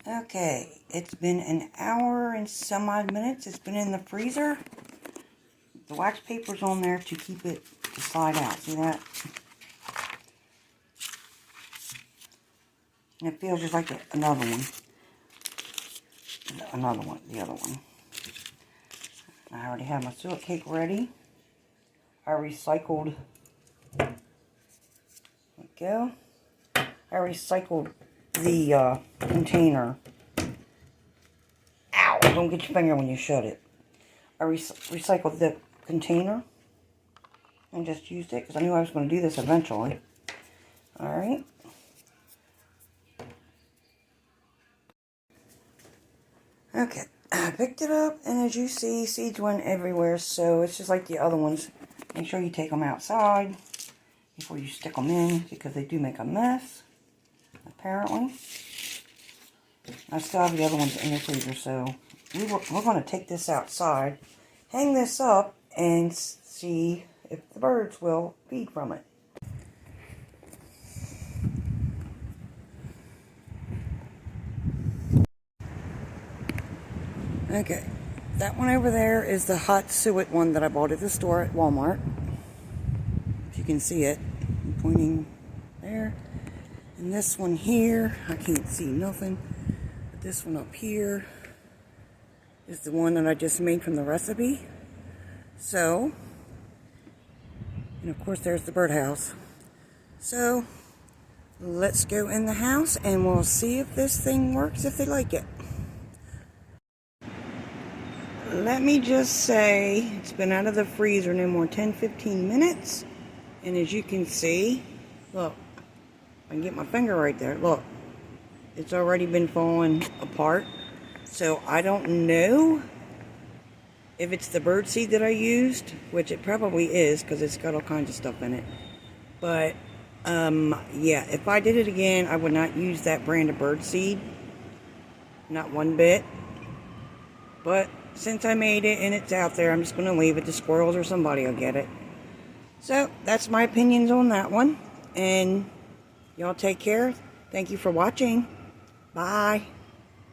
Okay, it's been an hour and some odd minutes. It's been in the freezer. The wax paper's on there to keep it to slide out. See that? And it feels just like another one. The other one. I already have my suet cake ready. I recycled. There we go. I recycled the container. Ow! Don't get your finger when you shut it. I recycled the container and just used it because I knew I was going to do this eventually. Alright. Okay. I picked it up, and as you see, seeds went everywhere, so it's just like the other ones. Make sure you take them outside before you stick them in, because they do make a mess, apparently. I still have the other ones in the freezer, so we're going to take this outside, hang this up, and see if the birds will feed from it. Okay, that one over there is the hot suet one that I bought at the store at Walmart. If you can see it, I'm pointing there. And this one here, I can't see nothing. But this one up here is the one that I just made from the recipe. So, and of course there's the birdhouse. So, let's go in the house and we'll see if this thing works, if they like it. Let me just say, it's been out of the freezer no more 10-15 minutes. And as you can see, look, I can get my finger right there. Look, it's already been falling apart. So I don't know if it's the bird seed that I used, which it probably is because it's got all kinds of stuff in it. But, yeah, if I did it again, I would not use that brand of bird seed. Not one bit. But since I made it and it's out there, I'm just going to leave it. The squirrels or somebody will get it. So, that's my opinions on that one. And y'all take care. Thank you for watching. Bye.